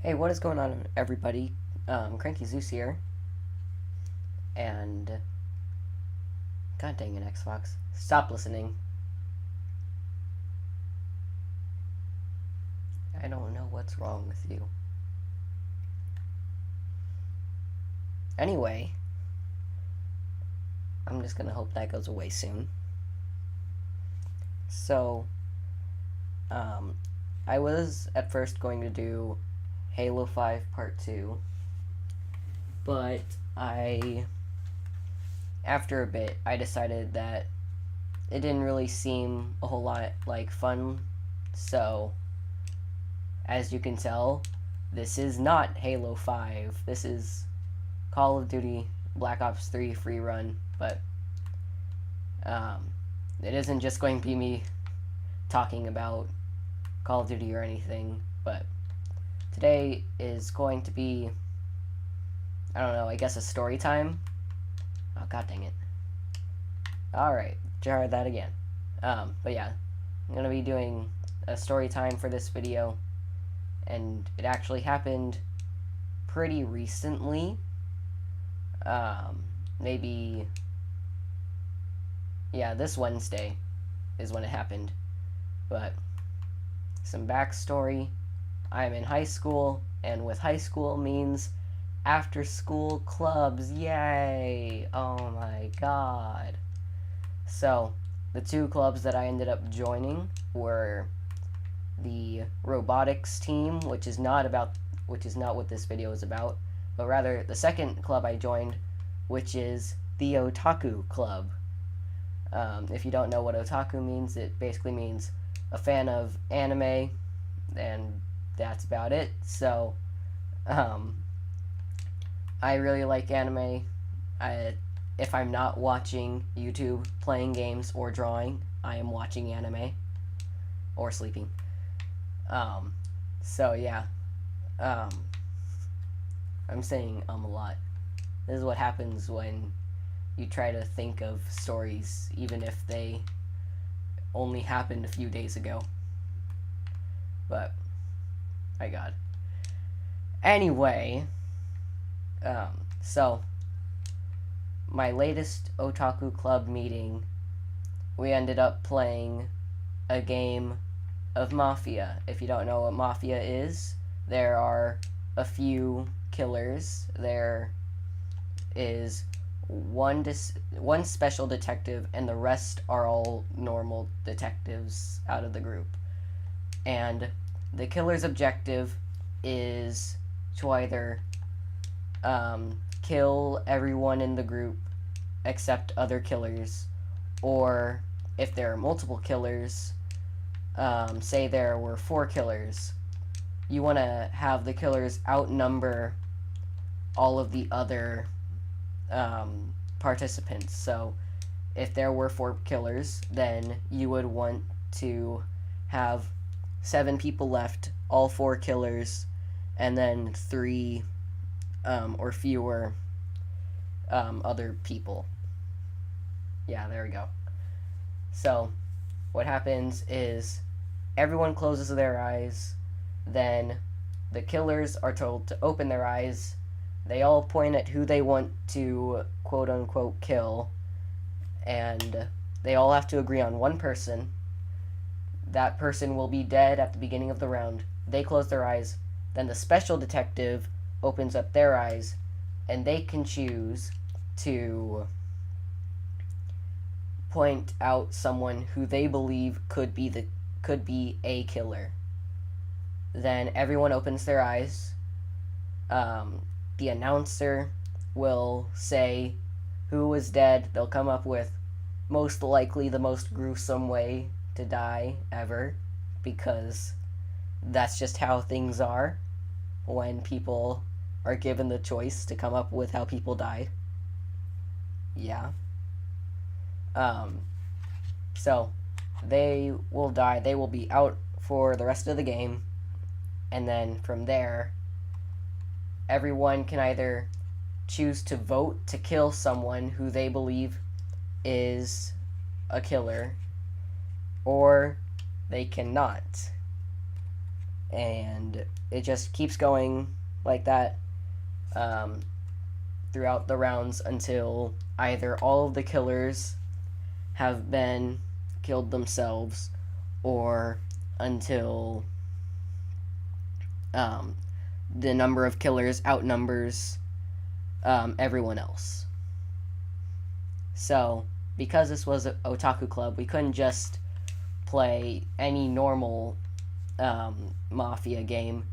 Hey, what is going on, everybody? Cranky Zeus here, and God dang it, Xbox, stop listening. I don't know what's wrong with you. Anyway, I'm just gonna hope that goes away soon. So, um, I was at first going to do Halo 5 Part 2, but after a bit, I decided that it didn't really seem a whole lot like fun, so as you can tell, this is not Halo 5. This is Call of Duty Black Ops 3 free run, but it isn't just going to be me talking about Call of Duty or anything, but today is going to be, I don't know, I guess a story time. Oh, god dang it. Alright, try that again. But yeah, I'm going to be doing a story time for this video, and it actually happened pretty recently. Maybe, yeah, this Wednesday is when it happened. But some backstory: I'm in high school, and with high school means after school clubs. Yay! Oh my god. So, the two clubs that I ended up joining were the robotics team, which is not what this video is about, but rather the second club I joined, which is the Otaku Club. If you don't know what otaku means, it basically means a fan of anime, and that's about it. So, I really like anime. If I'm not watching YouTube, playing games, or drawing, I am watching anime or sleeping. So yeah, um, I'm saying a lot. This is what happens when you try to think of stories, even if they only happened a few days ago. But, my god. Anyway, so, my latest Otaku Club meeting, we ended up playing a game of Mafia. If you don't know what Mafia is, there are a few killers. There is one special detective, and the rest are all normal detectives out of the group. And the killer's objective is to either kill everyone in the group except other killers, or if there are multiple killers, say there were 4 killers, you want to have the killers outnumber all of the other participants. So if there were 4 killers, then you would want to have 7 people left, all 4 killers, and then 3 or fewer other people. Yeah, there we go. So what happens is everyone closes their eyes, then the killers are told to open their eyes. They all point at who they want to quote unquote kill, and they all have to agree on one person. That person will be dead at the beginning of the round. They close their eyes, then the special detective opens up their eyes, and they can choose to point out someone who they believe could be a killer. Then everyone opens their eyes. The announcer will say who was dead. They'll come up with most likely the most gruesome way to die ever, because that's just how things are when people are given the choice to come up with how people die. Yeah. So they will die. They will be out for the rest of the game, and then from there, everyone can either choose to vote to kill someone who they believe is a killer, or they cannot. and it just keeps going like that um, throughout the rounds until either all of the killers have been killed themselves, or until um, the number of killers outnumbers everyone else. So, because this was an otaku club, we couldn't just play any normal Mafia game.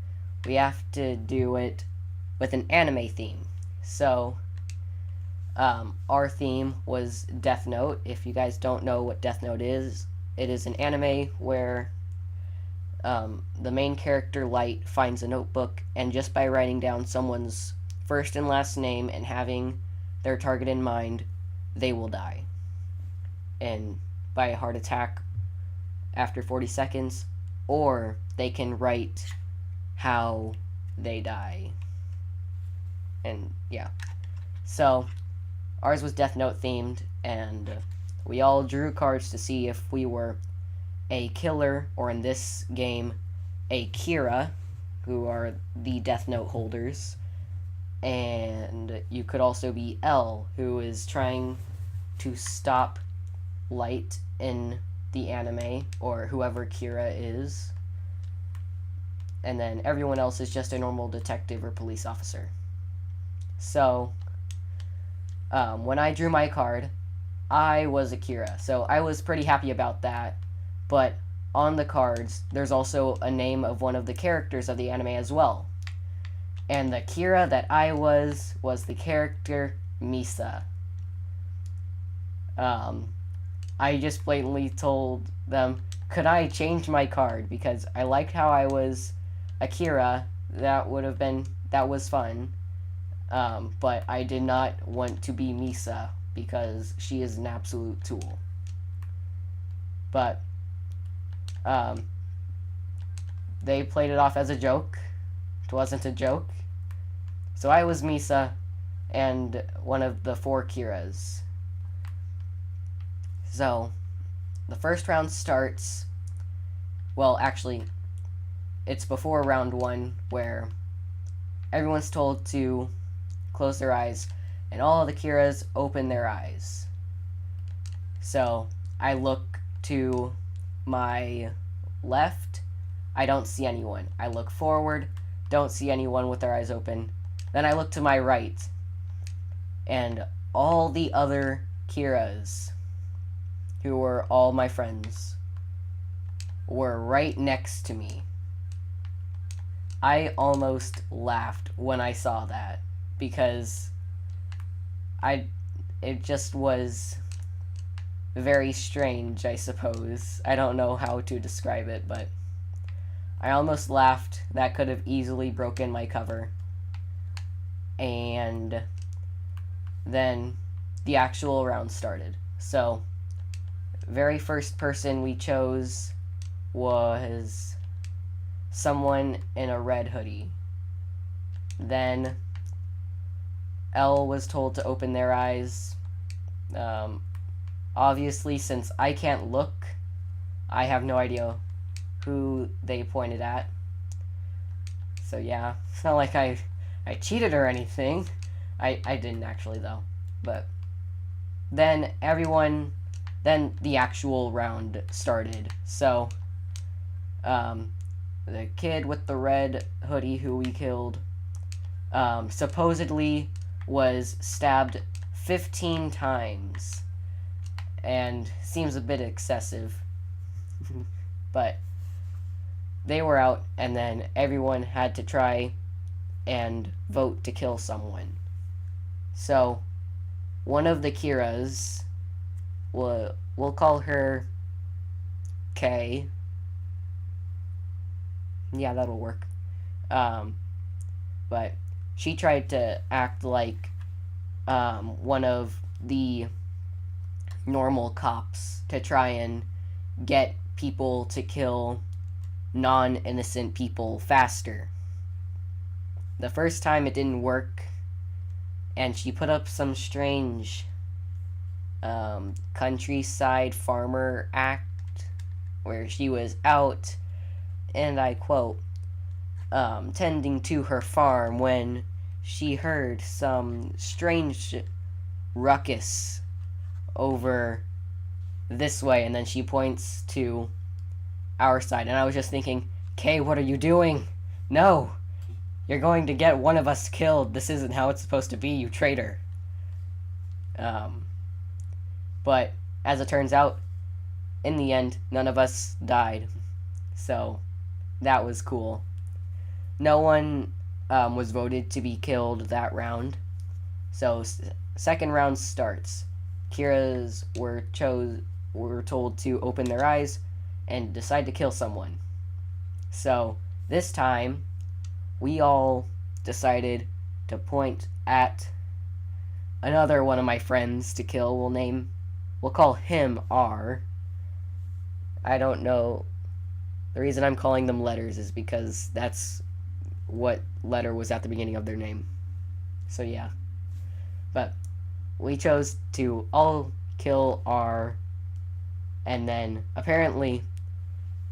We have to do it with an anime theme. So, our theme was Death Note. If you guys don't know what Death Note is, it is an anime where the main character, Light, finds a notebook, and just by writing down someone's first and last name and having their target in mind, they will die. And by a heart attack after 40 seconds, or they can write how they die. And yeah. So, ours was Death Note themed, and we all drew cards to see if we were a killer, or in this game, a Kira, who are the Death Note holders. And you could also be L, who is trying to stop Light in the anime, or whoever Kira is. And then everyone else is just a normal detective or police officer. So, when I drew my card, I was Akira, so I was pretty happy about that. But on the cards, there's also a name of one of the characters of the anime as well. And the Kira that I was the character Misa. I just blatantly told them, could I change my card? Because I liked how I was Akira. That was fun. But I did not want to be Misa because she is an absolute tool. But they played it off as a joke. It wasn't a joke. So I was Misa and one of the 4 Kiras. So the first round starts. Well, actually, it's before round 1, where everyone's told to close their eyes, and all of the Kiras open their eyes. So I look to my left, I don't see anyone. I look forward, don't see anyone with their eyes open. Then I look to my right, and all the other Kiras, who were all my friends, were right next to me. I almost laughed when I saw that, because it just was very strange, I suppose. I don't know how to describe it, but I almost laughed. That could have easily broken my cover. And then the actual round started. So, very first person we chose was someone in a red hoodie. Then L was told to open their eyes. Obviously, since I can't look, I have no idea who they pointed at. So yeah, it's not like I cheated or anything. I didn't actually, though. But then the actual round started. So the kid with the red hoodie who we killed supposedly was stabbed 15 times, and seems a bit excessive. But they were out, and then everyone had to try and vote to kill someone. So one of the Kiras, we'll call her K. Yeah, that'll work. But she tried to act like one of the normal cops to try and get people to kill non-innocent people faster. The first time it didn't work, and she put up some strange countryside farmer act where she was out, and I quote, tending to her farm when she heard some strange ruckus over this way, and then she points to our side, and I was just thinking, Kay, what are you doing? No! You're going to get one of us killed. This isn't how it's supposed to be, you traitor. But as it turns out, in the end, none of us died. So, that was cool. No one was voted to be killed that round. So, second round starts. Kira's were told to open their eyes and decide to kill someone. So, this time, we all decided to point at another one of my friends to kill. We'll call him R. I don't know. The reason I'm calling them letters is because that's what letter was at the beginning of their name. So yeah. But we chose to all kill R, and then apparently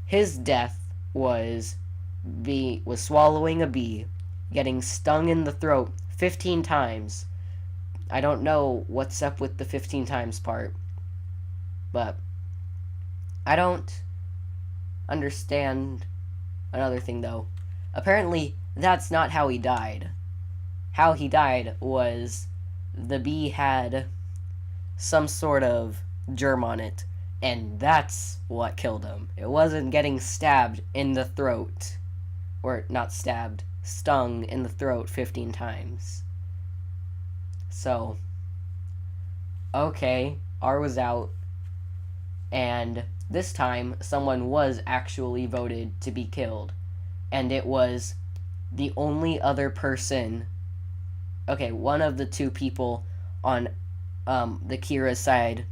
his death was swallowing a bee, getting stung in the throat 15 times. I don't know what's up with the 15 times part, but I don't understand another thing though. Apparently, that's not how he died. How he died was the bee had some sort of germ on it, and that's what killed him. It wasn't getting stabbed in the throat. Or not stabbed, stung in the throat 15 times. So, okay, R was out, and this time someone was actually voted to be killed, and it was the only other person, okay, one of the two people on the Kira side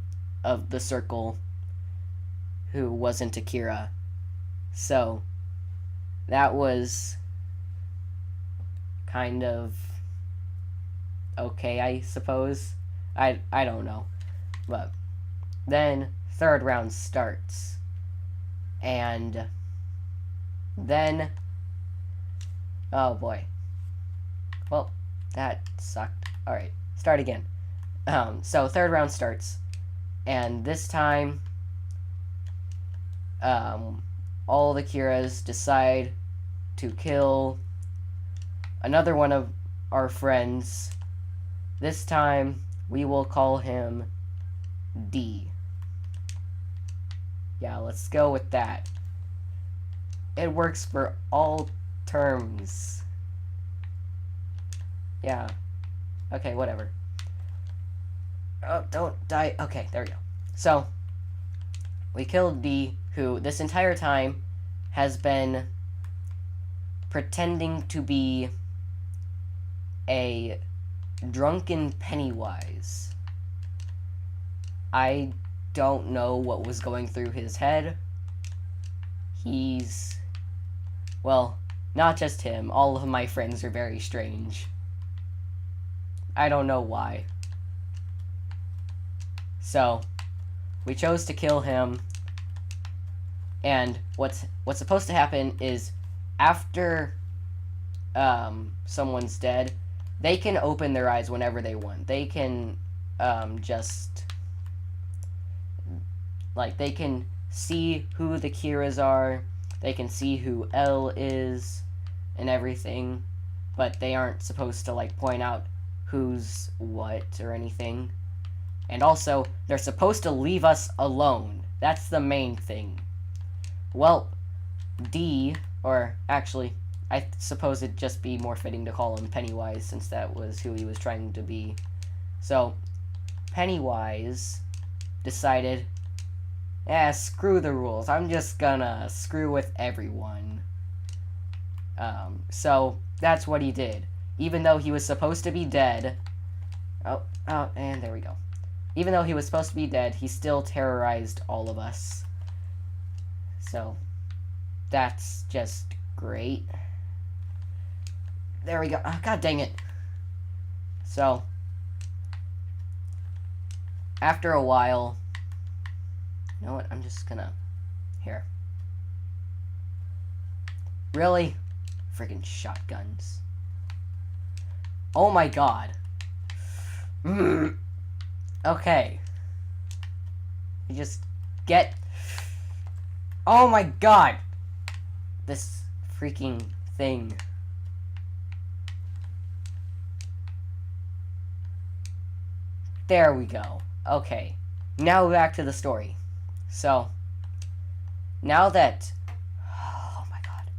of the circle who wasn't a Kira. So, that was kind of okay, I suppose. I don't know. But then third round starts. And then oh boy. Well, that sucked. Alright, start again. So third round starts. And this time all the Kiras decide to kill another one of our friends. This time, we will call him D. Yeah, let's go with that. It works for all terms. Yeah. Okay, whatever. Oh, don't die. Okay, there we go. So, we killed D, who this entire time has been pretending to be a drunken Pennywise. I don't know what was going through his head. Well, not just him. All of my friends are very strange. I don't know why. So, we chose to kill him. And what's supposed to happen is after someone's dead, they can open their eyes whenever they want. They can they can see who the Kiras are, they can see who L is, and everything, but they aren't supposed to, point out who's what or anything. And also, they're supposed to leave us alone. That's the main thing. Well, D, or actually, I suppose it'd just be more fitting to call him Pennywise, since that was who he was trying to be. So, Pennywise decided, screw the rules. I'm just gonna screw with everyone. So, that's what he did. Even though he was supposed to be dead... Oh, and there we go. Even though he was supposed to be dead, he still terrorized all of us. So, that's just great. There we go. Oh, God dang it. So, after a while... You know what? I'm just gonna... Here. Really? freaking shotguns. Oh my god. Okay. You just get... Oh my god! This freaking thing. There we go. Okay. Now back to the story. So, now that... Oh my god.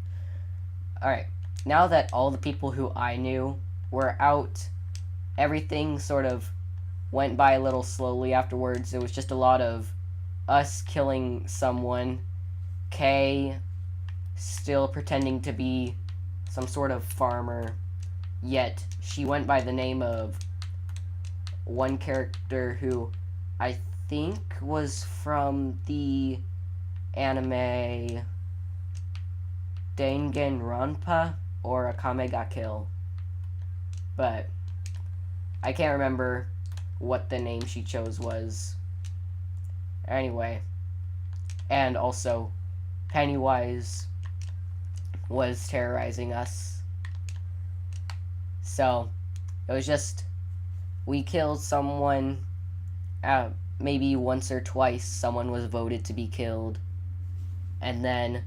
Alright. Now that all the people who I knew were out, everything sort of went by a little slowly afterwards. It was just a lot of us killing someone, Kay still pretending to be some sort of farmer, yet she went by the name of one character who I think was from the anime Danganronpa or Akame ga Kill, but I can't remember what the name she chose was. Anyway, and also Pennywise was terrorizing us. So it was just, we killed someone, maybe once or twice someone was voted to be killed, and then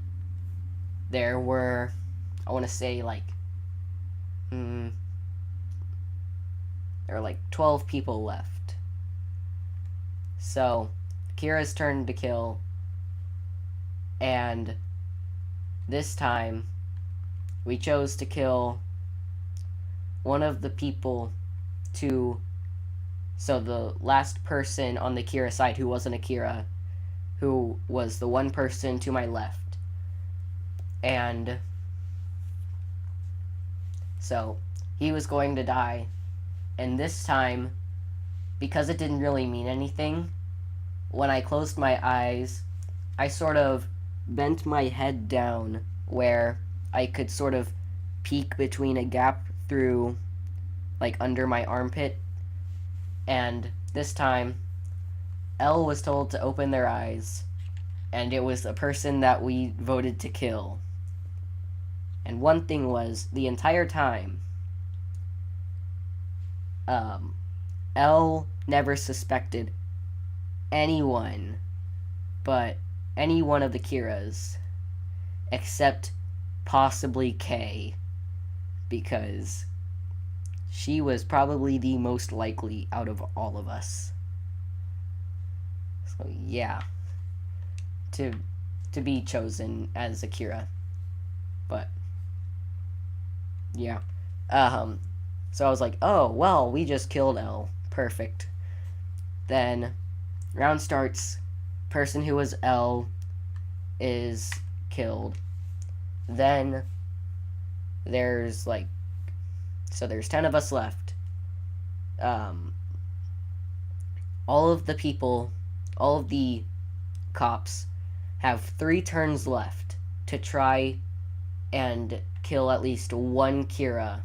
there were, I want to say like, there were like 12 people left. So Kira's turn to kill, and this time we chose to kill one of the people so the last person on the Kira side who wasn't a Kira, who was the one person to my left. And so he was going to die, and this time, because it didn't really mean anything, when I closed my eyes, I sort of bent my head down where I could sort of peek between a gap through, like, under my armpit. And this time, Elle was told to open their eyes, and it was a person that we voted to kill. And one thing was, the entire time, Elle never suspected anyone but any one of the Kiras, except possibly Kay, because she was probably the most likely out of all of us. So yeah, to be chosen as a Kira. But yeah, so I was like, oh well, we just killed Elle, perfect. Then round starts, person who was Elle is killed. Then there's like, so there's 10 of us left. All of the people, all of the cops have 3 turns left to try and kill at least one Kira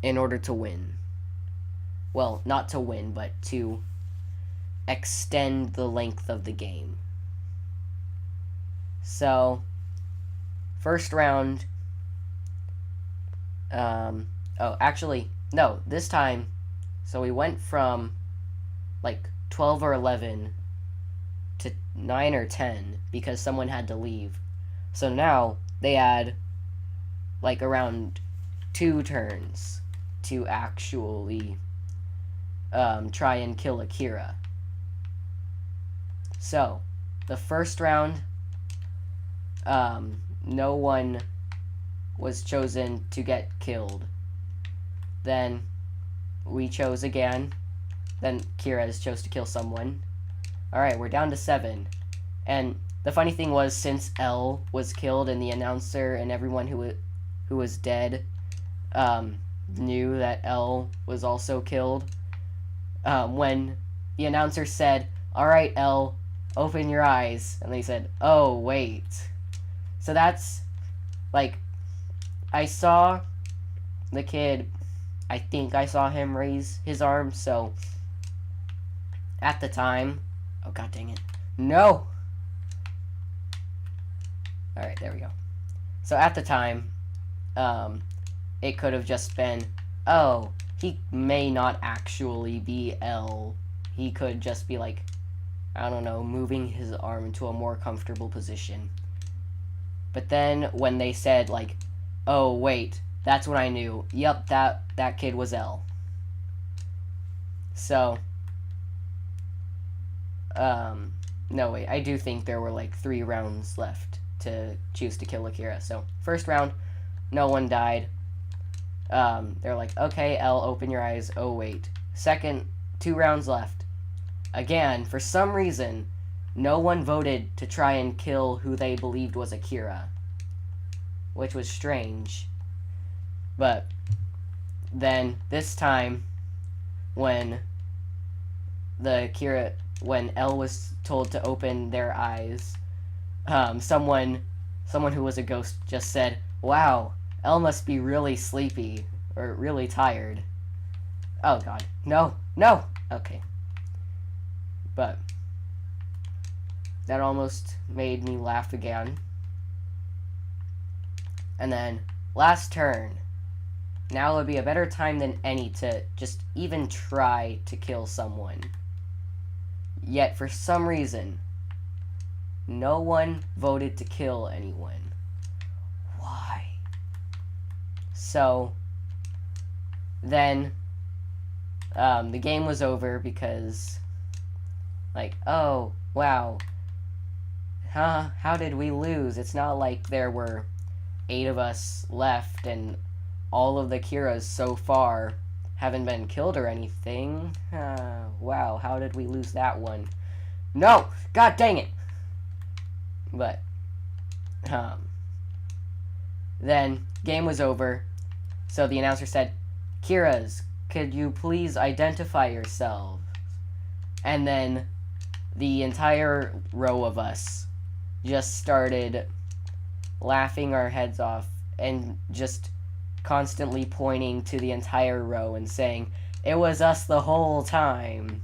in order to win. Well, not to win, but to extend the length of the game. So, first round, oh, actually, no, this time, so we went from, like, 12 or 11 to 9 or 10, because someone had to leave. So now, they had, like, around 2 turns to actually, try and kill Akira. So, the first round, no one was chosen to get killed. Then we chose again. Then Kira chose to kill someone. Alright, we're down to 7. And the funny thing was, since Elle was killed and the announcer and everyone who was dead knew that Elle was also killed, when the announcer said, alright, Elle, open your eyes, and they said, oh, wait. So that's, like, I saw the kid, I think I saw him raise his arm, so at the time, oh god dang it, no! Alright, there we go. So at the time, it could have just been, oh, he may not actually be L. He could just be like, I don't know, moving his arm into a more comfortable position. But then when they said, like, oh, wait, that's when I knew, yep, that kid was L. So, no, wait, I do think there were, like, 3 rounds left to choose to kill Akira. So, first round, no one died. They're like, okay, L, open your eyes. Oh, wait. Second, 2 rounds left. Again, for some reason, no one voted to try and kill who they believed was Akira, which was strange. But then this time, when L was told to open their eyes, someone who was a ghost just said, "Wow, L must be really sleepy or really tired." Oh God, no. Okay. But that almost made me laugh again. And then, last turn. Now would be a better time than any to just even try to kill someone. Yet, for some reason, no one voted to kill anyone. Why? So, then, the game was over because, like, oh, wow, how did we lose? It's not like there were 8 of us left and all of the Kiras so far haven't been killed or anything. Wow, how did we lose that one? No! God dang it! But, then, game was over, so the announcer said, "Kiras, could you please identify yourselves?" And then the entire row of us just started laughing our heads off and just constantly pointing to the entire row and saying, "It was us the whole time."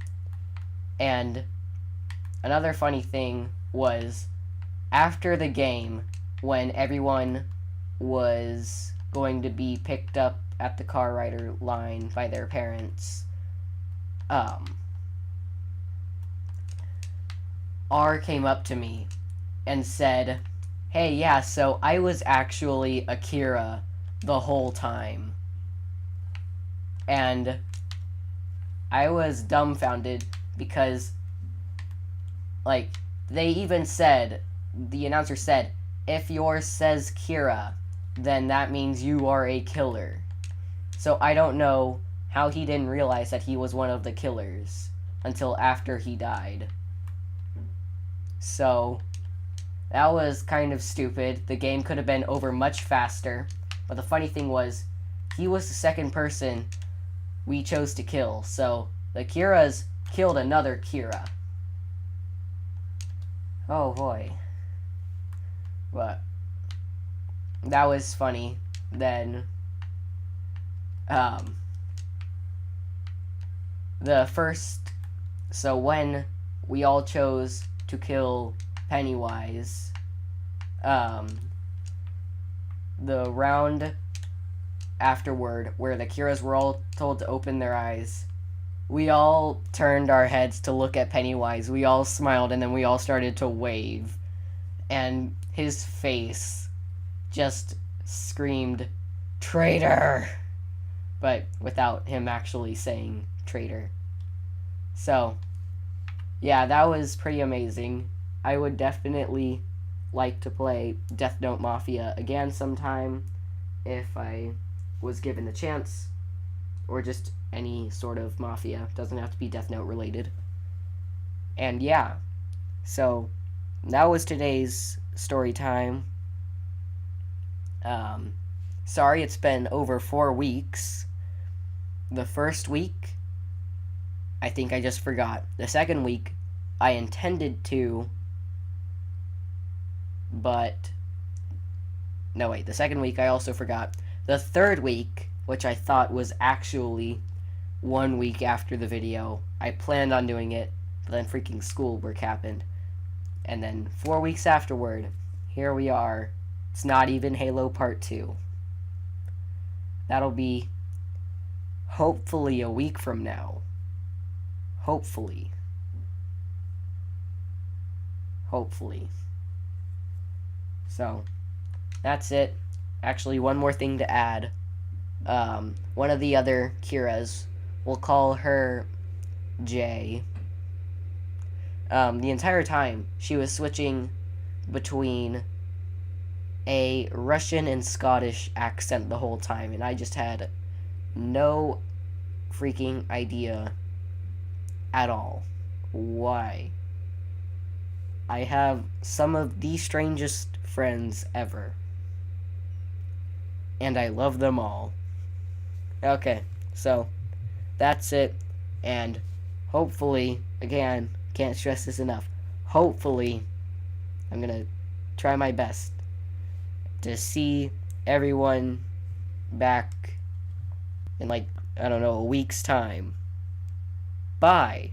And another funny thing was, after the game, when everyone was going to be picked up at the car rider line by their parents, R came up to me and said, "Hey, yeah, so I was actually Akira the whole time." And I was dumbfounded because, like, they even said, the announcer said, if yours says Kira, then that means you are a killer. So I don't know how he didn't realize that he was one of the killers until after he died. So that was kind of stupid. The game could have been over much faster. But the funny thing was, he was the second person we chose to kill. So the Kiras killed another Kira. Oh boy. But that was funny. Then so when we all chose to kill Pennywise, the round afterward, where the Kiras were all told to open their eyes, we all turned our heads to look at Pennywise. We all smiled, and then we all started to wave. And his face just screamed, "Traitor!" But without him actually saying traitor. So, yeah, that was pretty amazing. I would definitely like to play Death Note Mafia again sometime if I was given the chance, or just any sort of Mafia. Doesn't have to be Death Note related. And yeah, so that was today's story time. Sorry it's been over 4 weeks. The first week, I think I just forgot. The second week, I intended to, but no, wait, the second week I also forgot. The third week, which I thought was actually 1 week after the video, I planned on doing it, but then freaking schoolwork happened. And then 4 weeks afterward, here we are. It's not even Halo Part 2. That'll be hopefully a week from now. Hopefully. Hopefully. So, that's it. Actually, one more thing to add. One of the other Kiras, we'll call her J. The entire time, she was switching between a Russian and Scottish accent the whole time, and I just had no freaking idea at all why. I have some of the strangest friends ever, and I love them all. Okay, so that's it, and hopefully, again, can't stress this enough, hopefully, I'm gonna try my best to see everyone back in, like, I don't know, a week's time. Bye.